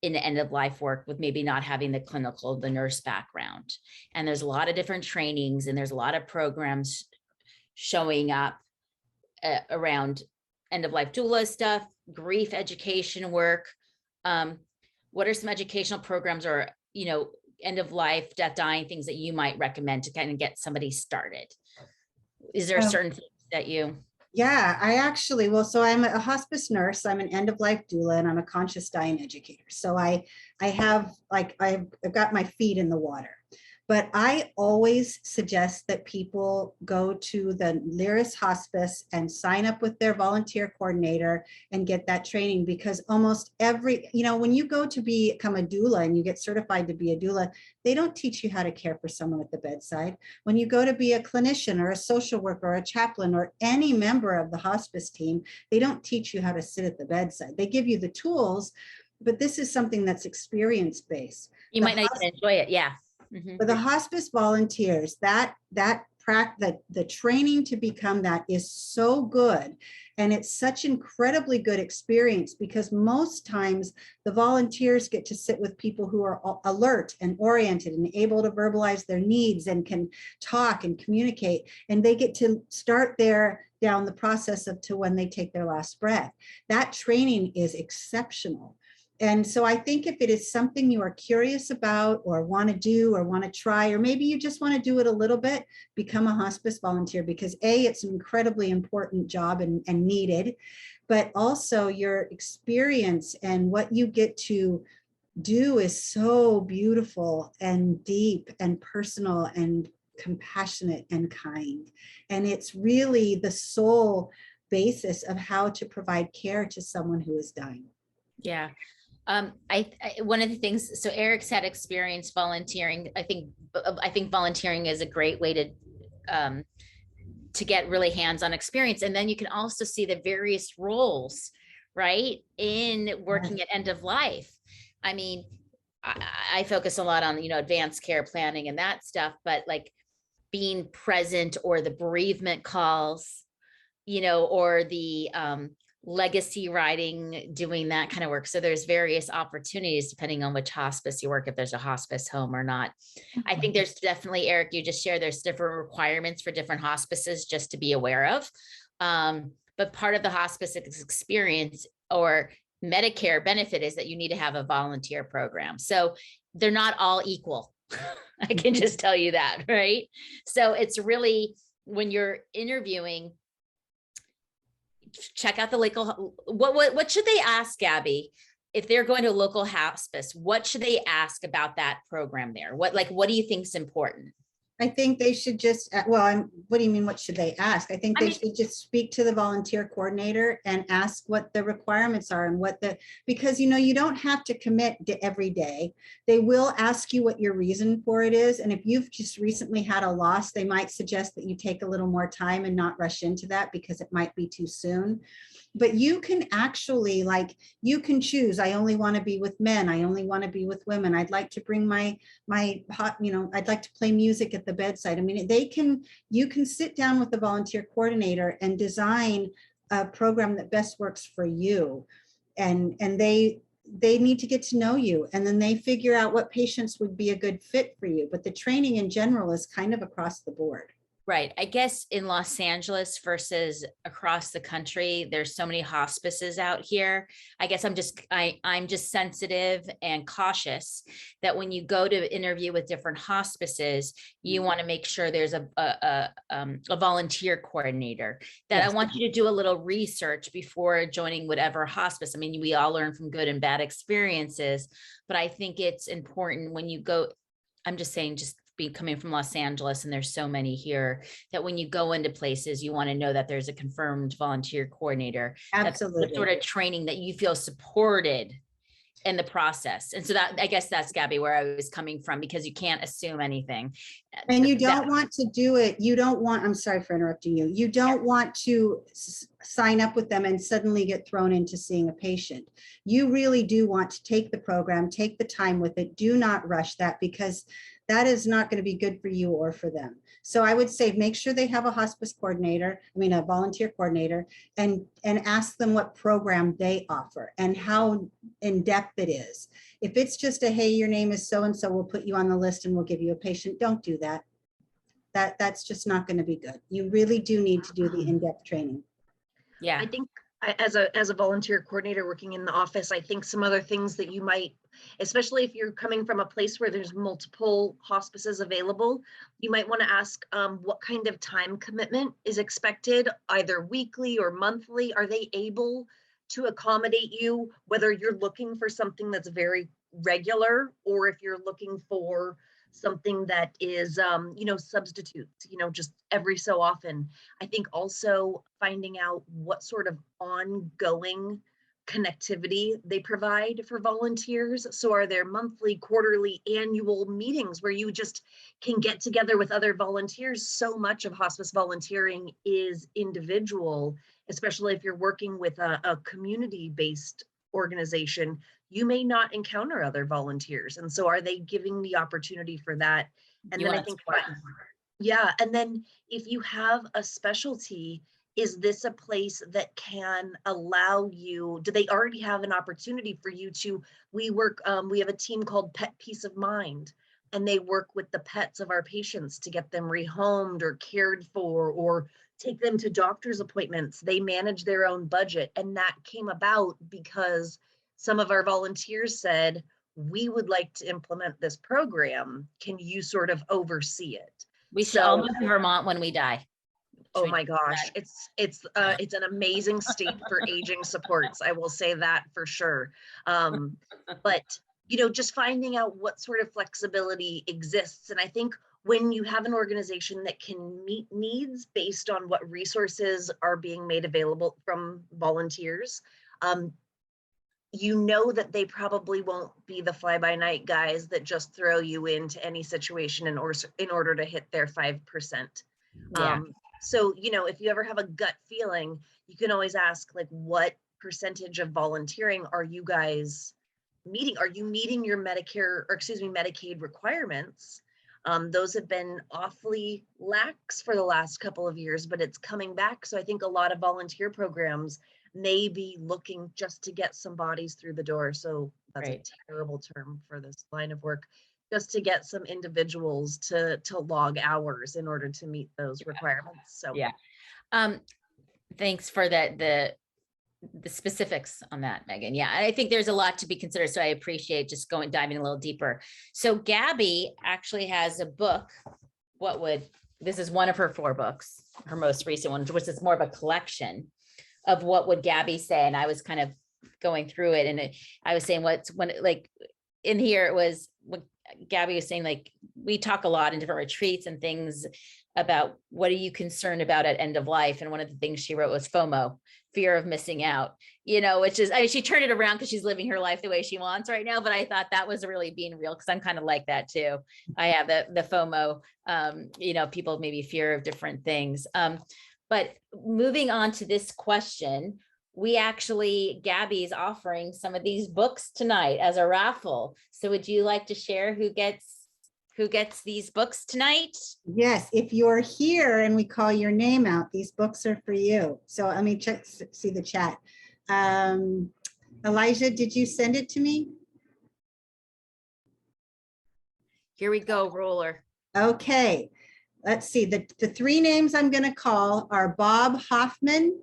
the end of life work with maybe not having the nurse background. And there's a lot of different trainings, and there's a lot of programs showing up around end of life doula stuff, grief education work. What are some educational programs or, you know, end of life, death, dying, things that you might recommend to kind of get somebody started? Is there certain things that you? Yeah, I actually, so I'm a hospice nurse, I'm an end of life doula, and I'm a conscious dying educator. So I've got my feet in the water. But I always suggest that people go to the nearest hospice and sign up with their volunteer coordinator and get that training, because almost when you go to become a doula and you get certified to be a doula, they don't teach you how to care for someone at the bedside. When you go to be a clinician or a social worker or a chaplain or any member of the hospice team, they don't teach you how to sit at the bedside. They give you the tools, but this is something that's experience-based. You might not even enjoy it, yeah. Mm-hmm. For the hospice volunteers, the training to become that is so good. And it's such incredibly good experience, because most times the volunteers get to sit with people who are alert and oriented and able to verbalize their needs and can talk and communicate. And they get to start down the process to when they take their last breath. That training is exceptional. And so I think if it is something you are curious about or want to do or want to try, or maybe you just want to do it a little bit, become a hospice volunteer, because it's an incredibly important job and needed, but also your experience and what you get to do is so beautiful and deep and personal and compassionate and kind. And it's really the sole basis of how to provide care to someone who is dying. Yeah. One of the things, so Eric's had experience volunteering. I think volunteering is a great way to get really hands-on experience. And then you can also see the various roles, right, in working at end of life. I mean, I focus a lot on, advanced care planning and that stuff, but like being present, or the bereavement calls, or the legacy writing, doing that kind of work. So there's various opportunities depending on which hospice you work, if there's a hospice home or not. I think there's definitely, Eric, you just shared, there's different requirements for different hospices just to be aware of. But part of the hospice experience or Medicare benefit is that you need to have a volunteer program. So they're not all equal. I can just tell you that, right? So it's really, when you're interviewing, check out the local, what should they ask, Gabby, if they're going to a local hospice? What should they ask about that program there? What do you think is important? I think they should just, what do you mean, what should they ask? I think they should just speak to the volunteer coordinator and ask what the requirements are, and because you don't have to commit to every day. They will ask you what your reason for it is. And if you've just recently had a loss, they might suggest that you take a little more time and not rush into that because it might be too soon. But you can actually, you can choose, I only want to be with men, I only want to be with women, I'd like to bring my hot, I'd like to play music at the bedside. I mean, you can sit down with the volunteer coordinator and design a program that best works for you. And they need to get to know you, and then they figure out what patients would be a good fit for you. But the training in general is kind of across the board. Right. I guess in Los Angeles versus across the country, there's so many hospices out here. I guess I'm just sensitive and cautious that when you go to interview with different hospices, you want to make sure there's a volunteer coordinator. That Yes. I want you to do a little research before joining whatever hospice. I mean, we all learn from good and bad experiences, but I think it's important when you go, I'm just saying, coming from Los Angeles, and there's so many here, that when you go into places, you want to know that there's a confirmed volunteer coordinator. Absolutely. That's the sort of training that you feel supported in the process. And so that, I guess that's, Gabby, where I was coming from, because you can't assume anything. And you don't want to do it. I'm sorry for interrupting you. You don't want to sign up with them and suddenly get thrown into seeing a patient. You really do want to take the program, take the time with it. Do not rush that, because that is not going to be good for you or for them. So I would say, make sure they have a hospice coordinator, a volunteer coordinator, and ask them what program they offer and how in depth it is. If it's just hey, your name is so-and-so, we'll put you on the list and we'll give you a patient, don't do that. That's just not going to be good. You really do need to do the in-depth training. Yeah. I think as a volunteer coordinator working in the office, I think some other things that you might, especially if you're coming from a place where there's multiple hospices available, you might want to ask what kind of time commitment is expected, either weekly or monthly. Are they able to accommodate you, whether you're looking for something that's very regular, or if you're looking for something that is, substitutes, just every so often. I think also finding out what sort of ongoing connectivity they provide for volunteers. So are there monthly, quarterly, annual meetings where you just can get together with other volunteers? So much of hospice volunteering is individual, especially if you're working with a community-based organization. You may not encounter other volunteers. And so are they giving the opportunity for that? And then I think, yeah. And then if you have a specialty, is this a place that can allow you, do they already have an opportunity for you to, we have a team called Pet Peace of Mind, and they work with the pets of our patients to get them rehomed or cared for, or take them to doctor's appointments. They manage their own budget. And that came about because some of our volunteers said, we would like to implement this program. Can you sort of oversee it? We should all move to Vermont when we die. Oh my gosh, it's an amazing state for aging supports. I will say that for sure. But just finding out what sort of flexibility exists. And I think when you have an organization that can meet needs based on what resources are being made available from volunteers, you know that they probably won't be the fly-by-night guys that just throw you into any situation in order to hit their 5%. Yeah. So, you know, if you ever have a gut feeling, you can always ask, like, what percentage of volunteering are you guys meeting? Are you meeting your Medicaid requirements? Those have been awfully lax for the last couple of years, but it's coming back. So I think a lot of volunteer programs may be looking just to get some bodies through the door. So that's Right. a terrible term for this line of work, just to get some individuals to log hours in order to meet those requirements. So Yeah. Thanks for the specifics on that, Megan. Yeah, I think there's a lot to be considered. So I appreciate just diving a little deeper. So Gabby actually has a book. This is one of her 4 books, her most recent one, which is more of a collection of what would Gabby say. And I was kind of going through it, and I was saying like in here, it was what Gabby was saying, like, we talk a lot in different retreats and things about what are you concerned about at end of life. And one of the things she wrote was FOMO, fear of missing out, you know, which is, I mean, she turned it around because she's living her life the way she wants right now. But I thought that was really being real, because I'm kind of like that too. I have the FOMO, you know, people maybe fear of different things. But moving on to this question, Gabby's offering some of these books tonight as a raffle. So would you like to share who gets these books tonight? Yes, if you're here and we call your name out, these books are for you. So let me see the chat. Elijah, did you send it to me? Here we go, Roller. Okay, let's see. The 3 names I'm going to call are Bob Hoffman,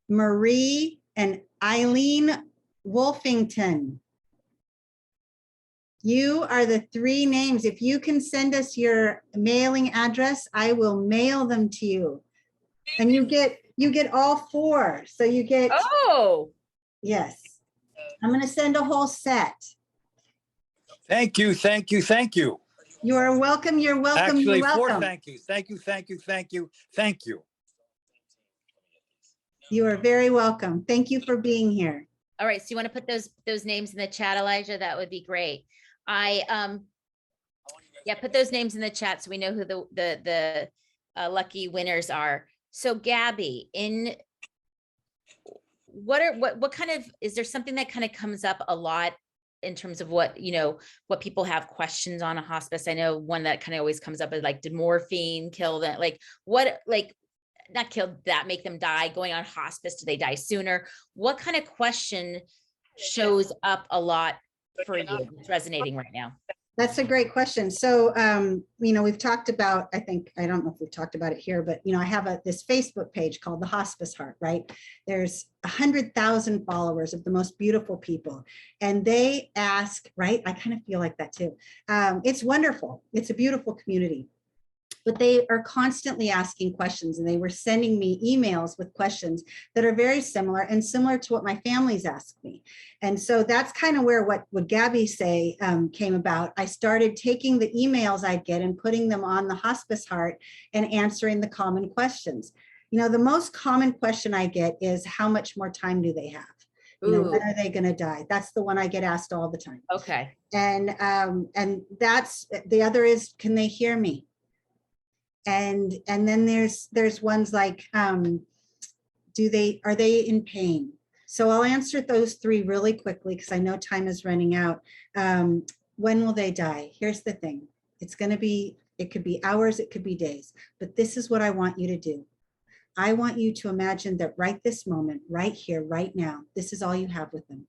Marie, and Eileen Wolfington. You are the 3 names. If you can send us your mailing address, I will mail them to you. And you get all 4. So you get, oh, yes. I'm going to send a whole set. Thank you, thank you, thank you. You're welcome. You're welcome. Actually, You're 4 welcome. thank yous. Thank you, thank you, thank you, thank you. You are very welcome. Thank you for being here. all right. So you want to put those names in the chat, Elijah? That would be great. Yeah, put those names in the chat so we know who the lucky winners are. So Gabby, what kind of, is there something that kind of comes up a lot in terms of what people have questions on a hospice? I know one that kind of always comes up is like, did morphine kill them? Like not kill that, make them die? Going on hospice, do they die sooner? What kind of question shows up a lot for you? It's resonating right now. That's a great question. So, we've talked about, I don't know if we've talked about it here, but, I have this Facebook page called the Hospice Heart, right? There's 100,000 followers of the most beautiful people. And they ask, right? I kind of feel like that too. It's wonderful. It's a beautiful community. But they are constantly asking questions, and they were sending me emails with questions that are very similar and similar to what my family's asked me. And so that's kind of where what Gabby came about. I started taking the emails I'd get and putting them on the Hospice Heart and answering the common questions. The most common question I get is, how much more time do they have? When are they going to die? That's the one I get asked all the time. Okay. And that's the other is, can they hear me? And then there's ones like, are they in pain? So I'll answer those 3 really quickly because I know time is running out. When will they die? Here's the thing. It could be hours, it could be days, but this is what I want you to do. I want you to imagine that right this moment, right here, right now, this is all you have with them.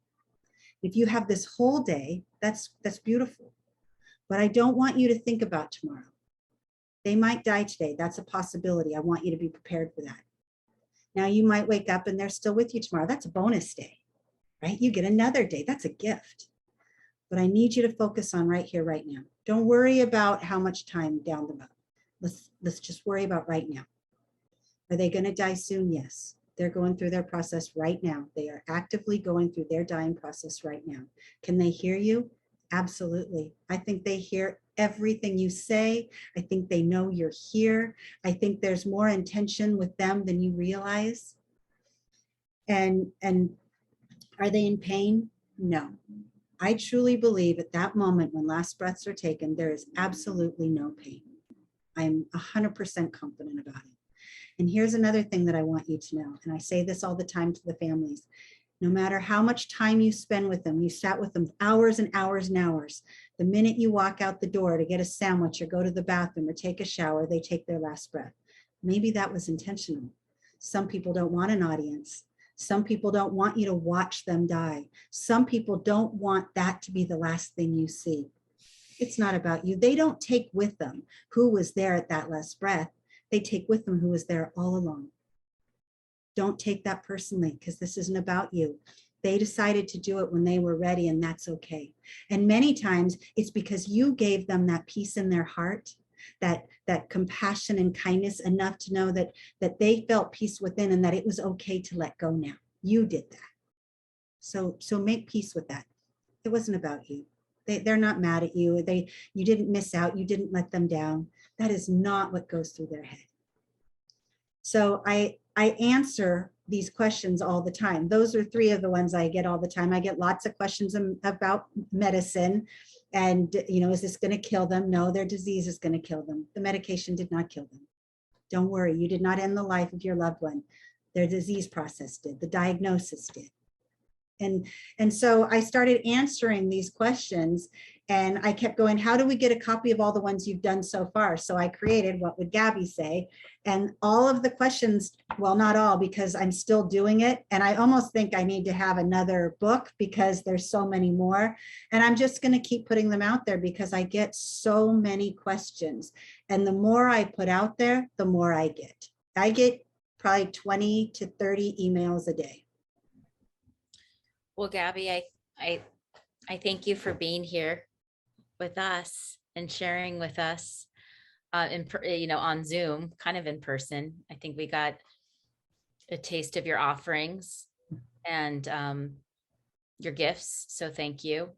If you have this whole day, that's beautiful. But I don't want you to think about tomorrow. They might die today. That's a possibility. I want you to be prepared for that. Now you might wake up and they're still with you tomorrow. That's a bonus day, right? You get another day. That's a gift. But I need you to focus on right here, right now. Don't worry about how much time down the road. Let's just worry about right now. Are they going to die soon? Yes. They're going through their process right now. They are actively going through their dying process right now. Can they hear you? Absolutely. I think they hear everything you say. I think they know you're here. I think there's more intention with them than you realize. And Are they in pain? No. I truly believe at that moment when last breaths are taken, there is absolutely no pain. I'm 100% confident about it. And here's another thing that I want you to know, and I say this all the time to the families. No matter how much time you spend with them, you sat with them hours and hours and hours. The minute you walk out the door to get a sandwich or go to the bathroom or take a shower, they take their last breath. Maybe that was intentional. Some people don't want an audience. Some people don't want you to watch them die. Some people don't want that to be the last thing you see. It's not about you. They don't take with them who was there at that last breath. They take with them who was there all along. Don't take that personally, because this isn't about you. They decided to do it when they were ready, and that's okay. And many times it's because you gave them that peace in their heart, that compassion and kindness enough to know that they felt peace within and that it was okay to let go now. You did that. So make peace with that. It wasn't about you. They're not mad at you. You didn't miss out. You didn't let them down. That is not what goes through their head. So I answer these questions all the time. Those are 3 of the ones I get all the time. I get lots of questions about medicine and, is this going to kill them? No, their disease is going to kill them. The medication did not kill them. Don't worry, you did not end the life of your loved one. Their disease process did, the diagnosis did. And so I started answering these questions, and I kept going, how do we get a copy of all the ones you've done so far? So I created What Would Gabby Say? And all of the questions, well, not all, because I'm still doing it. And I almost think I need to have another book because there's so many more. And I'm just going to keep putting them out there because I get so many questions. And the more I put out there, the more I get. I get probably 20 to 30 emails a day. Well, Gabby, I thank you for being here with us and sharing with us, on Zoom, kind of in person. I think we got a taste of your offerings and your gifts. So thank you.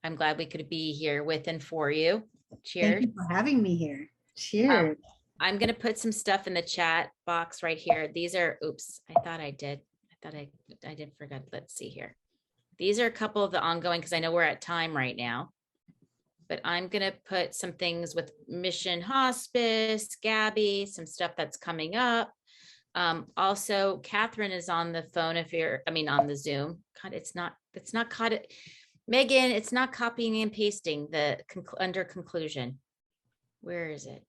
I'm glad we could be here with and for you. Cheers. Thank you for having me here. Cheers. I'm going to put some stuff in the chat box right here. These are, oops, I did forget. Let's see here. These are a couple of the ongoing, because I know we're at time right now, but I'm going to put some things with Mission Hospice, Gabby, some stuff that's coming up. Also, Catherine is on the phone on the Zoom. God, it's not caught it. Megan, it's not copying and pasting the under conclusion. Where is it?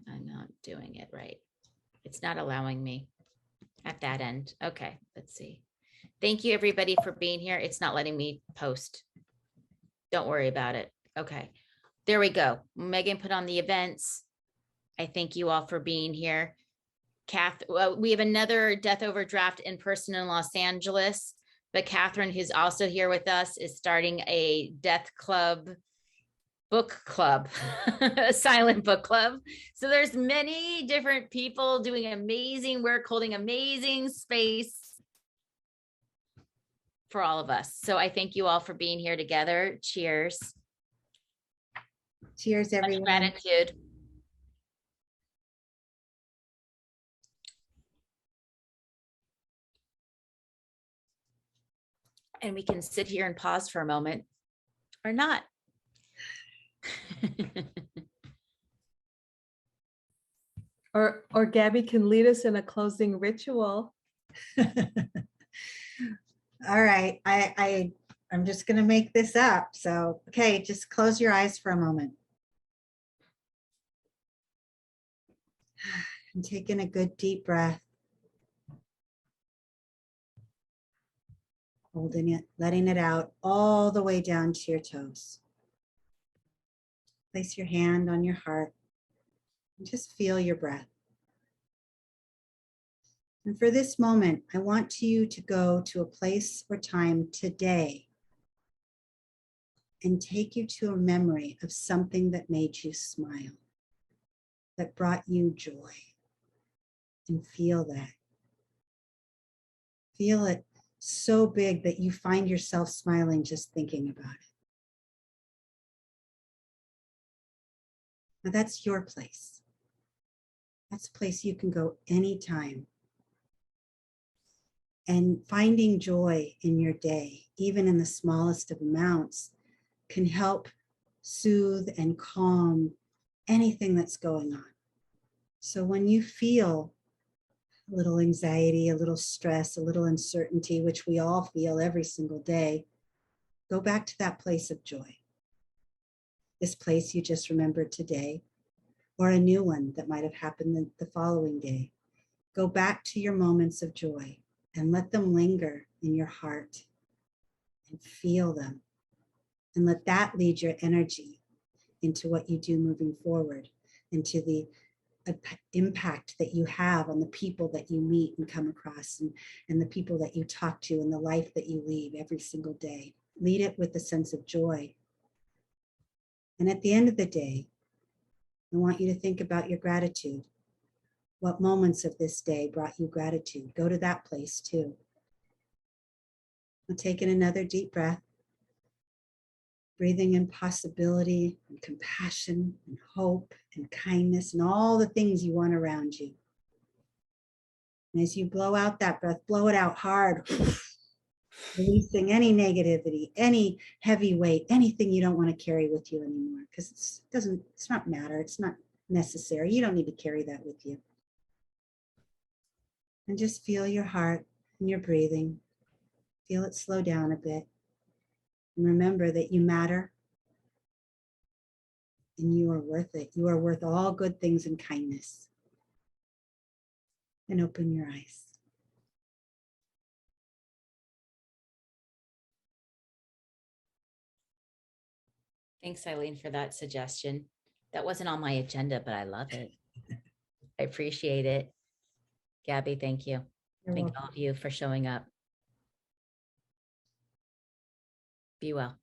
I'm not doing it right. It's not allowing me at that end. Okay, let's see. Thank you, everybody, for being here. It's not letting me post. Don't worry about it. Okay, there we go. Megan put on the events. I thank you all for being here. We have another Death Overdraft in person in Los Angeles, but Catherine, who's also here with us, is starting a death club, book club, a silent book club. So there's many different people doing amazing work, holding amazing space for all of us. So I thank you all for being here together. Cheers. Cheers, everyone. Much gratitude. And we can sit here and pause for a moment or not. Or Gabby can lead us in a closing ritual. All right, I'm just going to make this up. So, okay, just close your eyes for a moment. And take in a good deep breath. Holding it, letting it out all the way down to your toes. Place your hand on your heart and just feel your breath. And for this moment, I want you to go to a place or time today and take you to a memory of something that made you smile, that brought you joy. And feel that. Feel it so big that you find yourself smiling just thinking about it. Now that's your place. That's a place you can go anytime. And finding joy in your day, even in the smallest of amounts, can help soothe and calm anything that's going on. So when you feel a little anxiety, a little stress, a little uncertainty, which we all feel every single day, go back to that place of joy. This place you just remembered today, or a new one that might have happened the following day. Go back to your moments of joy and let them linger in your heart and feel them. And let that lead your energy into what you do moving forward, into the impact that you have on the people that you meet and come across, and the people that you talk to, and the life that you lead every single day. Lead it with a sense of joy. And at the end of the day, I want you to think about your gratitude. What moments of this day brought you gratitude? Go to that place too. Now take in another deep breath, breathing in possibility and compassion and hope and kindness and all the things you want around you. And as you blow out that breath, blow it out hard, releasing any negativity, any heavy weight, anything you don't want to carry with you anymore, because it's not matter. It's not necessary. You don't need to carry that with you. And just feel your heart and your breathing. Feel it slow down a bit. And remember that you matter and you are worth it. You are worth all good things and kindness. And open your eyes. Thanks, Eileen, for that suggestion. That wasn't on my agenda, but I love it. I appreciate it. Gabby, thank you. You're Thank welcome. all of you for showing up. Be well.